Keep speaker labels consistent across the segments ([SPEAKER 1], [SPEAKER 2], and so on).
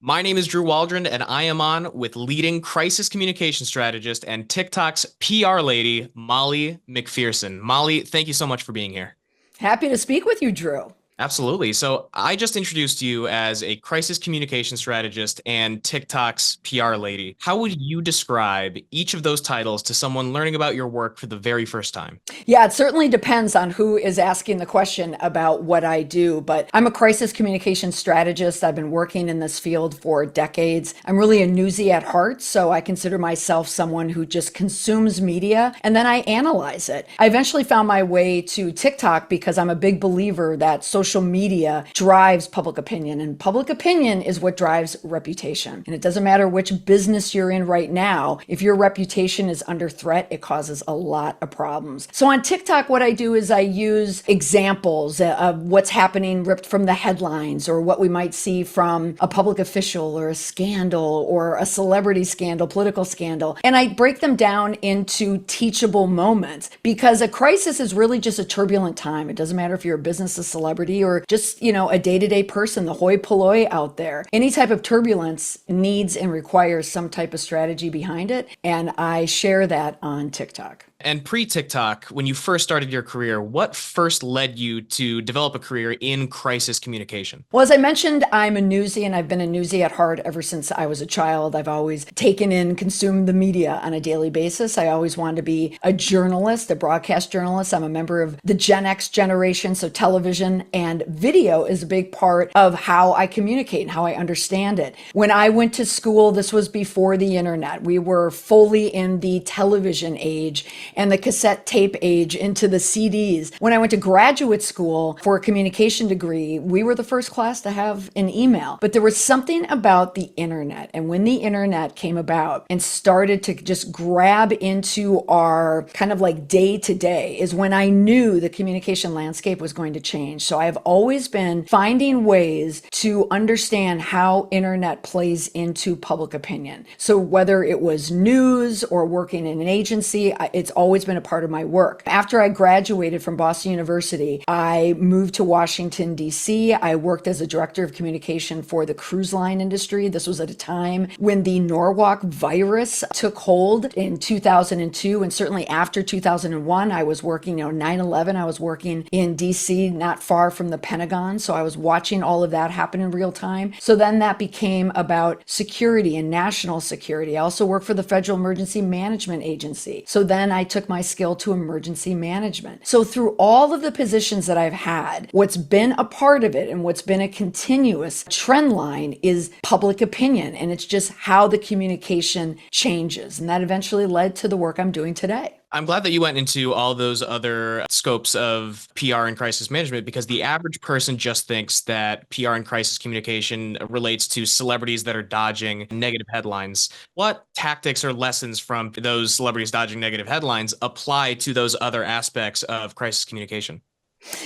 [SPEAKER 1] My name is Drew Waldron, and I am on with leading crisis communication strategist and TikTok's PR lady, Molly McPherson. Molly, thank you so much for being here.
[SPEAKER 2] Happy to speak with you, Drew.
[SPEAKER 1] Absolutely. So I just introduced you as a crisis communication strategist and TikTok's PR lady. How would you describe each of those titles to someone learning about your work for the very first time?
[SPEAKER 2] Yeah, it certainly depends on who is asking the question about what I do, but I'm a crisis communication strategist. I've been working in this field for decades. I'm really a newsie at heart, so I consider myself someone who just consumes media and then I analyze it. I eventually found my way to TikTok because I'm a big believer that social media drives public opinion, and public opinion is what drives reputation. And it doesn't matter which business you're in right now, if your reputation is under threat, it causes a lot of problems. So on TikTok, what I do is I use examples of what's happening ripped from the headlines, or what we might see from a public official or a scandal or a celebrity scandal, political scandal. And I break them down into teachable moments, because a crisis is really just a turbulent time. It doesn't matter if you're a business, a celebrity, or just, a day-to-day person, the hoi polloi out there. Any type of turbulence needs and requires some type of strategy behind it. And I share that on TikTok.
[SPEAKER 1] And pre-TikTok, when you first started your career, what first led you to develop a career in crisis communication?
[SPEAKER 2] Well, as I mentioned, I'm a newsie, and I've been a newsie at heart ever since I was a child. I've always taken in, consumed the media on a daily basis. I always wanted to be a journalist, a broadcast journalist. I'm a member of the Gen X generation, so television and video is a big part of how I communicate and how I understand it. When I went to school, this was before the internet. We were fully in the television age and the cassette tape age, into the CDs. When I went to graduate school for a communication degree, we were the first class to have an email. But there was something about the internet. And when the internet came about and started to just grab into our kind of like day to day, is when I knew the communication landscape was going to change. So I have always been finding ways to understand how internet plays into public opinion. So whether it was news or working in an agency, it's always been a part of my work. After I graduated from Boston University, I moved to Washington, D.C. I worked as a director of communication for the cruise line industry. This was at a time when the Norwalk virus took hold in 2002, and certainly after 2001, I was working, 9/11, I was working in D.C., not far from the Pentagon, so I was watching all of that happen in real time. So then that became about security and national security. I also worked for the Federal Emergency Management Agency. So then I took my skill to emergency management. So through all of the positions that I've had, what's been a part of it and what's been a continuous trend line is public opinion. And it's just how the communication changes. And that eventually led to the work I'm doing today.
[SPEAKER 1] I'm glad that you went into all those other scopes of PR and crisis management, because the average person just thinks that PR and crisis communication relates to celebrities that are dodging negative headlines. What tactics or lessons from those celebrities dodging negative headlines apply to those other aspects of crisis communication?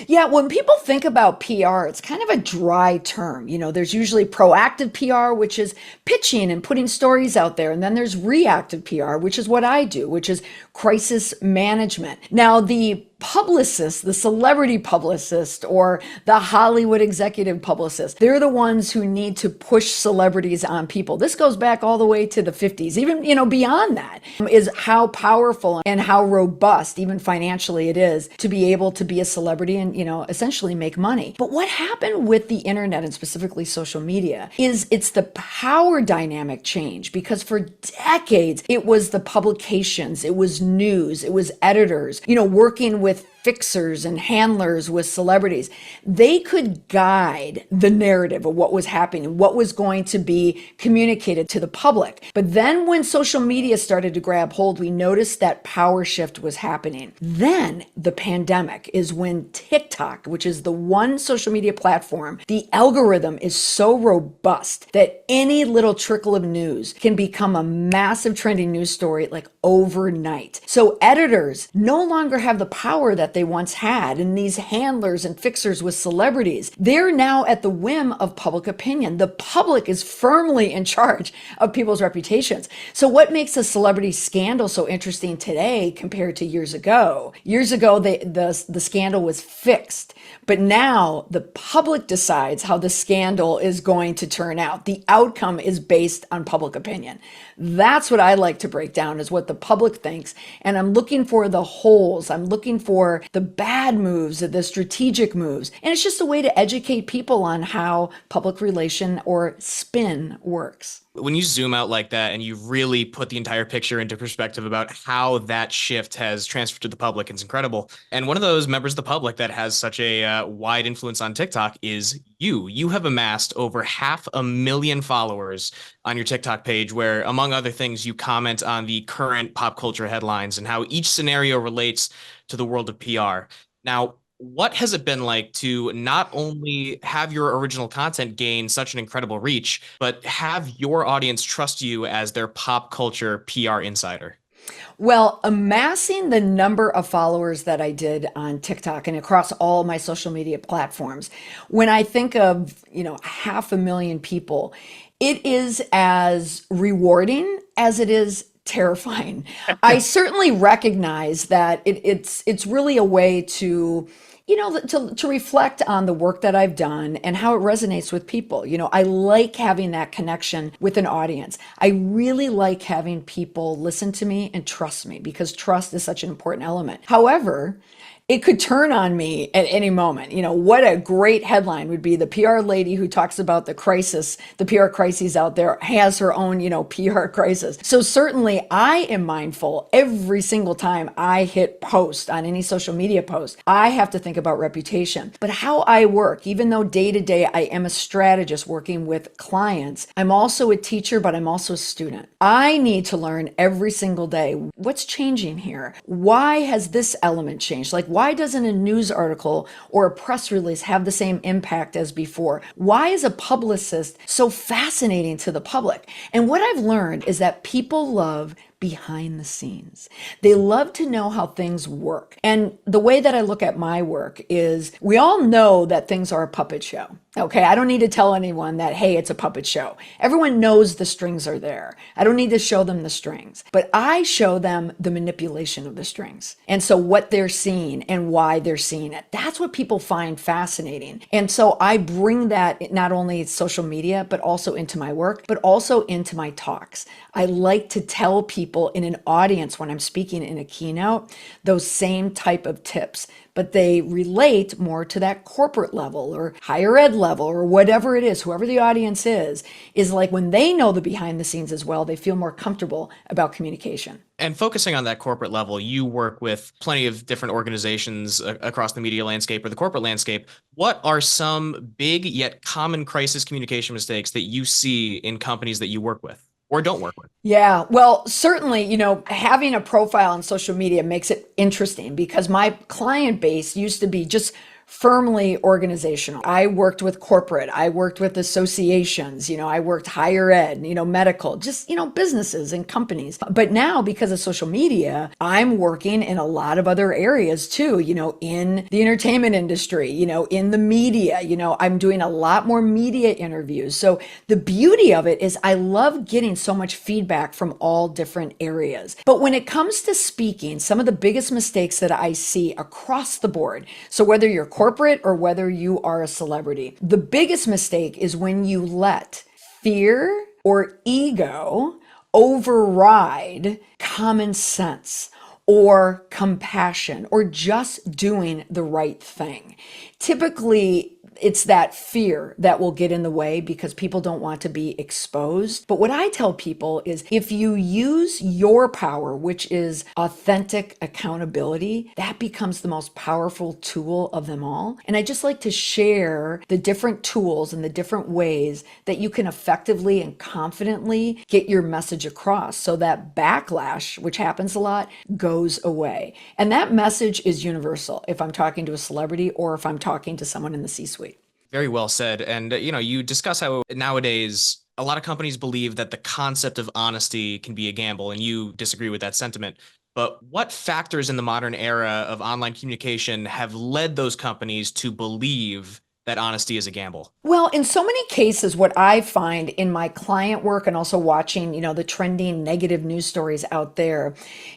[SPEAKER 2] Yeah, when people think about PR, it's kind of a dry term. There's usually proactive PR, which is pitching and putting stories out there. And then there's reactive PR, which is what I do, which is crisis management. Now, the publicist, the celebrity publicist, or the Hollywood executive publicist, they're the ones who need to push celebrities on people. This goes back all the way to the 50s, even, beyond that, is how powerful and how robust, even financially, it is to be able to be a celebrity and, essentially make money. But what happened with the internet, and specifically social media, is it's the power dynamic change, because for decades, it was the publications, it was news, it was editors, working with fixers and handlers with celebrities. They could guide the narrative of what was happening, what was going to be communicated to the public. But then when social media started to grab hold, we noticed that power shift was happening. Then the pandemic is when TikTok, which is the one social media platform, the algorithm is so robust that any little trickle of news can become a massive trending news story like overnight. So editors no longer have the power that they once had, and these handlers and fixers with celebrities. They're now at the whim of public opinion. The public is firmly in charge of people's reputations. So what makes a celebrity scandal so interesting today compared to years ago? Years ago, the scandal was fixed. But now the public decides how the scandal is going to turn out. The outcome is based on public opinion. That's what I like to break down, is what the public thinks. And I'm looking for the holes. I'm looking for the bad moves, the strategic moves. And it's just a way to educate people on how public relation or spin works.
[SPEAKER 1] When you zoom out like that and you really put the entire picture into perspective about how that shift has transferred to the public, it's incredible. And one of those members of the public that has such a wide influence on TikTok is you. You have amassed over 500,000 followers on your TikTok page, where, among other things, you comment on the current pop culture headlines and how each scenario relates to the world of PR. Now, what has it been like to not only have your original content gain such an incredible reach, but have your audience trust you as their pop culture PR insider?
[SPEAKER 2] Well, amassing the number of followers that I did on TikTok and across all my social media platforms, when I think of, 500,000 people, it is as rewarding as it is terrifying. I certainly recognize that it's really a way to to reflect on the work that I've done and how it resonates with people. I like having that connection with an audience. I really like having people listen to me and trust me, because trust is such an important element. However, it could turn on me at any moment. What a great headline would be: the PR lady who talks about the crisis, the PR crises out there, has her own, PR crisis. So certainly I am mindful every single time I hit post on any social media post. I have to think about reputation. But how I work, even though day to day I am a strategist working with clients, I'm also a teacher, but I'm also a student. I need to learn every single day. What's changing here? Why has this element changed? Like, why doesn't a news article or a press release have the same impact as before? Why is a publicist so fascinating to the public? And what I've learned is that people love behind the scenes. They love to know how things work. And the way that I look at my work is, we all know that things are a puppet show. Okay, I don't need to tell anyone that, hey, it's a puppet show. Everyone knows the strings are there. I don't need to show them the strings, but I show them the manipulation of the strings. And so what they're seeing and why they're seeing it. That's what people find fascinating. And so I bring that not only social media, but also into my work, but also into my talks. I like to tell people in an audience, when I'm speaking in a keynote, those same type of tips, but they relate more to that corporate level or higher ed level or whatever it is. Whoever the audience is like, when they know the behind the scenes as well, they feel more comfortable about communication.
[SPEAKER 1] And focusing on that corporate level, you work with plenty of different organizations across the media landscape or the corporate landscape. What are some big yet common crisis communication mistakes that you see in companies that you work with or don't work with?
[SPEAKER 2] Yeah, well, certainly, having a profile on social media makes it interesting, because my client base used to be just firmly organizational. I worked with corporate, I worked with associations, I worked higher ed, medical, just, businesses and companies. But now, because of social media, I'm working in a lot of other areas too, in the entertainment industry, in the media, I'm doing a lot more media interviews. So the beauty of it is I love getting so much feedback from all different areas. But when it comes to speaking, some of the biggest mistakes that I see across the board, so whether you're corporate or whether you are a celebrity, the biggest mistake is when you let fear or ego override common sense or compassion or just doing the right thing. Typically, it's that fear that will get in the way because people don't want to be exposed. But what I tell people is, if you use your power, which is authentic accountability, that becomes the most powerful tool of them all. And I just like to share the different tools and the different ways that you can effectively and confidently get your message across, so that backlash, which happens a lot, goes away. And that message is universal if I'm talking to a celebrity or if I'm talking to someone in the C-suite.
[SPEAKER 1] Very well said. And, you discuss how nowadays a lot of companies believe that the concept of honesty can be a gamble, and you disagree with that sentiment. But what factors in the modern era of online communication have led those companies to believe that honesty is a gamble?
[SPEAKER 2] Well, in so many cases, what I find in my client work and also watching, the trending negative news stories out there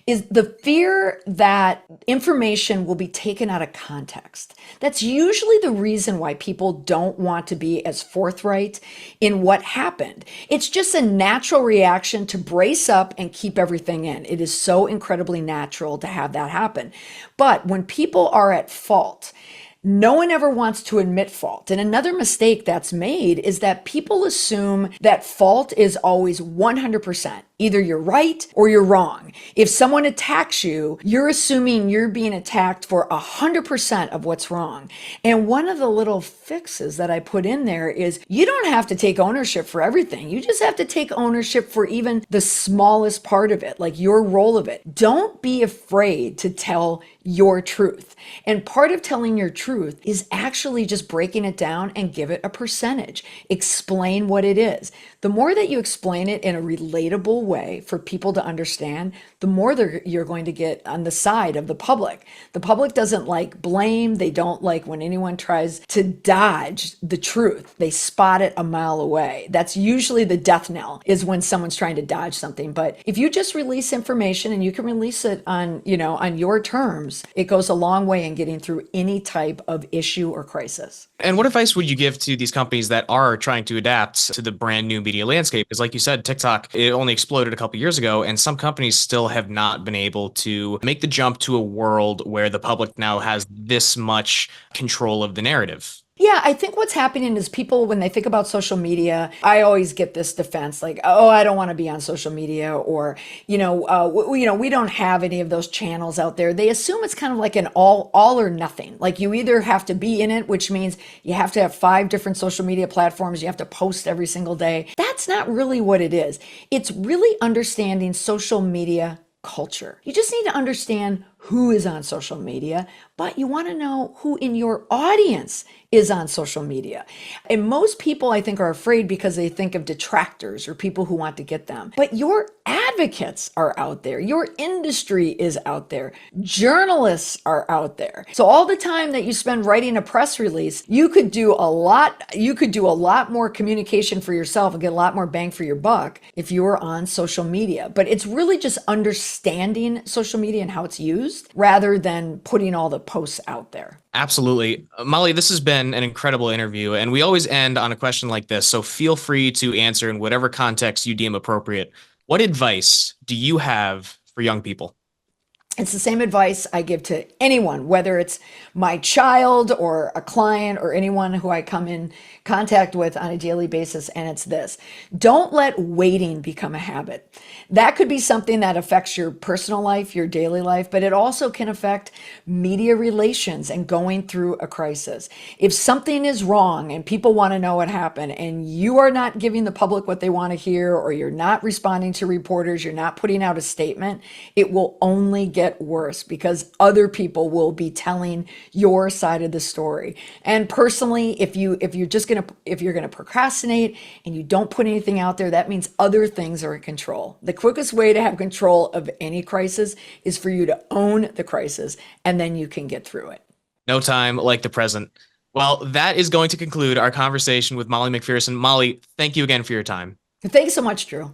[SPEAKER 2] is the fear that information will be taken out of context. That's usually the reason why people don't want to be as forthright in what happened. It's just a natural reaction to brace up and keep everything in. It is so incredibly natural to have that happen. But when people are at fault, no one ever wants to admit fault. And another mistake that's made is that people assume that fault is always 100%. Either you're right or you're wrong. If someone attacks you, you're assuming you're being attacked for 100% of what's wrong. And one of the little fixes that I put in there is you don't have to take ownership for everything. You just have to take ownership for even the smallest part of it, like your role of it. Don't be afraid to tell your truth. And part of telling your truth is actually just breaking it down and give it a percentage. Explain what it is. The more that you explain it in a relatable way for people to understand, the more you're going to get on the side of the public. The public doesn't like blame. They don't like when anyone tries to dodge the truth. They spot it a mile away. That's usually the death knell, is when someone's trying to dodge something. But if you just release information and you can release it on your terms, it goes a long way in getting through any type of issue or crisis.
[SPEAKER 1] And what advice would you give to these companies that are trying to adapt to the brand new media landscape? Because, like you said, TikTok, it only exploded a couple years ago, and some companies still have not been able to make the jump to a world where the public now has this much control of the narrative.
[SPEAKER 2] Yeah, I think what's happening is people, when they think about social media, I always get this defense like, oh, I don't want to be on social media, or, we don't have any of those channels out there. They assume it's kind of like an all or nothing. Like you either have to be in it, which means you have to have 5 different social media platforms. You have to post every single day. That's not really what it is. It's really understanding social media culture. You just need to understand who is on social media, but you want to know who in your audience is on social media. And most people, I think, are afraid because they think of detractors or people who want to get them. But your advocates are out there. Your industry is out there. Journalists are out there. So all the time that you spend writing a press release, you could do a lot more communication for yourself and get a lot more bang for your buck if you were on social media. But it's really just understanding social media and how it's used rather than putting all the posts out there.
[SPEAKER 1] Absolutely. Molly, this has been an incredible interview, and we always end on a question like this. So feel free to answer in whatever context you deem appropriate. What advice do you have for young people?
[SPEAKER 2] It's the same advice I give to anyone, whether it's my child or a client or anyone who I come in contact with on a daily basis. And it's this: don't let waiting become a habit. That could be something that affects your personal life, your daily life, but it also can affect media relations and going through a crisis. If something is wrong and people want to know what happened and you are not giving the public what they want to hear, or you're not responding to reporters, you're not putting out a statement, it will only get worse because other people will be telling your side of the story. And personally, if you're gonna procrastinate and you don't put anything out there, that means other things are in control. The quickest way to have control of any crisis is for you to own the crisis, and then you can get through it.
[SPEAKER 1] No time like the present. Well, that is going to conclude our conversation with Molly McPherson. Molly, thank you again for your time.
[SPEAKER 2] Thanks so much, Drew.